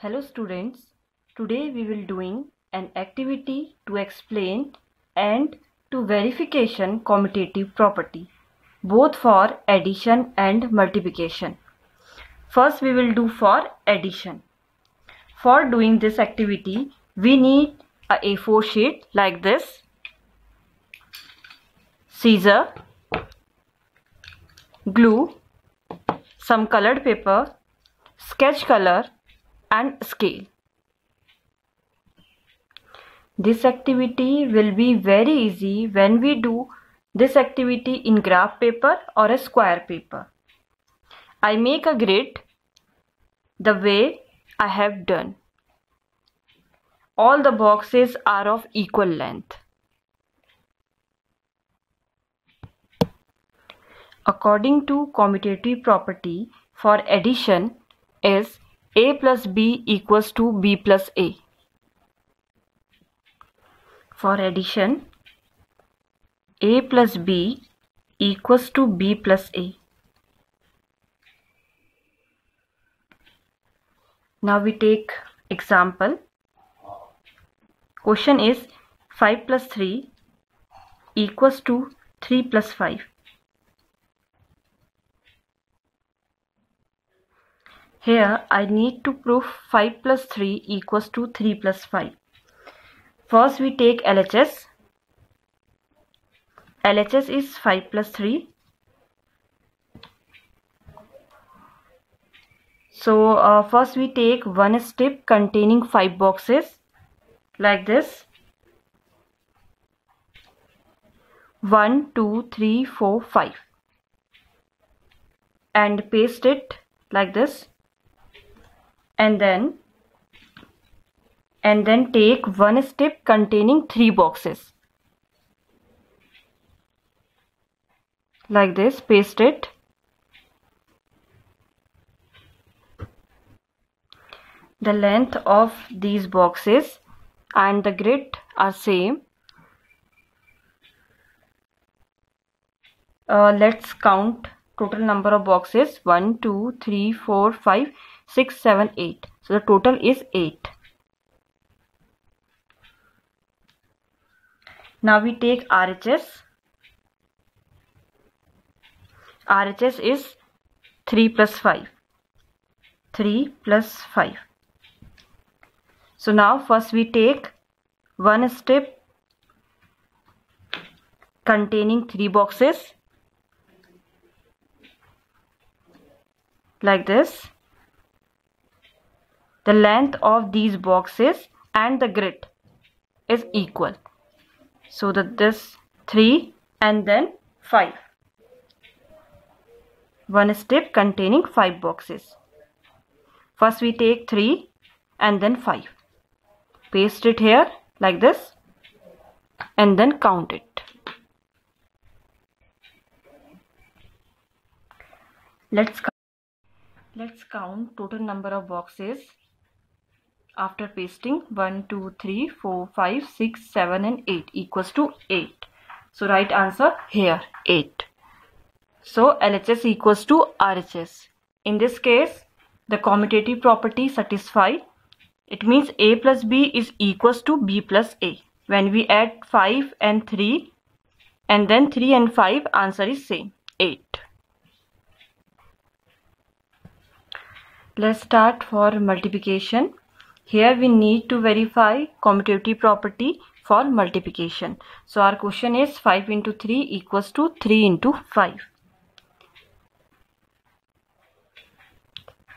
Hello students, today we will doing an activity to explain and to verification commutative property both for addition and multiplication. First we will do for addition. For doing this activity we need a A4 sheet like this, scissor, glue, some colored paper, sketch color and scale. This activity will be very easy when we do this activity in graph paper or a square paper. I make a grid the way I have done. All the boxes are of equal length. According to commutative property for addition is A plus B equals to B plus A. For addition, A plus B equals to B plus A. Now we take example. Question is 5 plus 3 equals to 3 plus 5. Here I need to prove 5 plus 3 equals to 3 plus 5. First we take LHS. LHS is 5 plus 3. So first we take one strip containing 5 boxes like this. 1, 2, 3, 4, 5 and paste it like this, and then take one strip containing 3 boxes like this, paste it. The length of these boxes and the grid are same. Let's count total number of boxes. 1, 2, 3, 4, 5, 6, 7, 8. So the total is 8. Now we take RHS. RHS is 3 plus 5. 3 plus 5. So now first we take one strip containing 3 boxes like this. The length of these boxes and the grid is equal. So that this 3 and then 5. One strip containing 5 boxes. First we take 3 and then 5. Paste it here like this and then count it. Let's count total number of boxes after pasting. 1, 2, 3, 4, 5, 6, 7 and 8 equals to 8. So right answer here 8. So LHS equals to RHS. In this case the commutative property satisfied. It means A plus B is equals to B plus A. When we add 5 and 3 and then 3 and 5, answer is same, 8. Let's start for multiplication. Here we need to verify commutative property for multiplication. So our question is 5 into 3 equals to 3 into 5.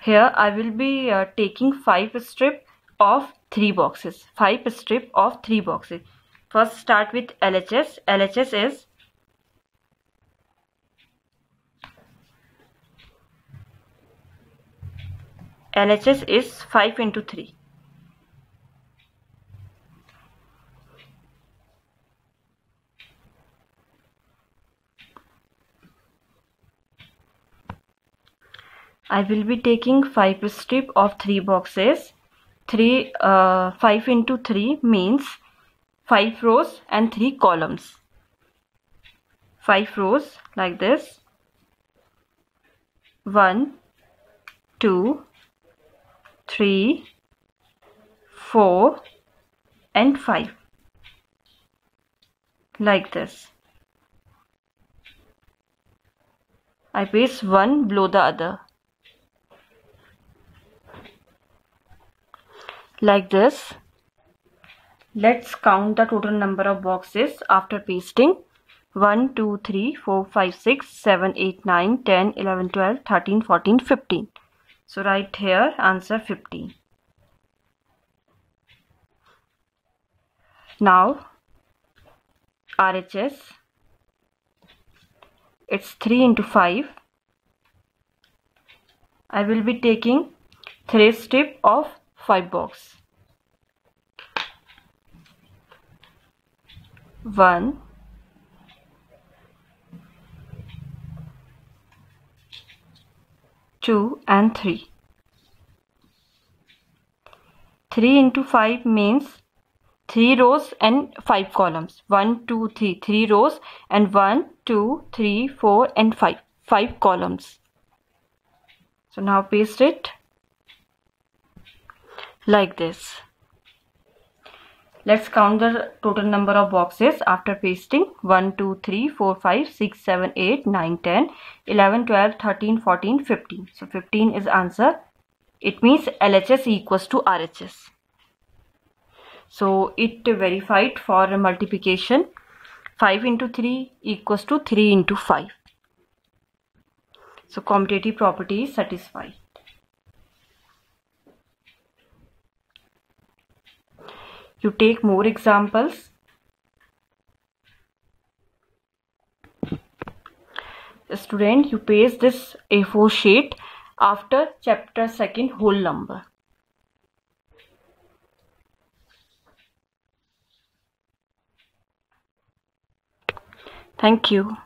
Here I will be taking 5 strip of 3 boxes. 5 strip of 3 boxes. First start with LHS. LHS is 5 into 3. I will be taking 5 strip of 3 boxes. 5 into 3 means 5 rows and 3 columns. 5 rows like this. 1, 2, 3, 4 and 5, like this. I paste one below the other, like this. Let's count the total number of boxes after pasting. 1, 2, 3, 4, 5, 6, 7, 8, 9, 10, 11, 12, 13, 14, 15. So write here answer 15. Now RHS, it's 3 into 5. I will be taking thread strip of 5 box. 1, 2 and 3. 3 into 5 means 3 rows and 5 columns. 1, 2, 3. 3 rows and 1, 2, 3, 4 and 5. 5 columns. So now paste it like this. Let's count the total number of boxes after pasting. 1, 2, 3, 4, 5, 6, 7, 8, 9, 10, 11, 12, 13, 14, 15. So 15 is answer. It means LHS equals to RHS. So it verified for multiplication. 5 into 3 equals to 3 into 5. So commutative property is satisfied. You take more examples. Student, you paste this A4 sheet after chapter 2 whole number. Thank you.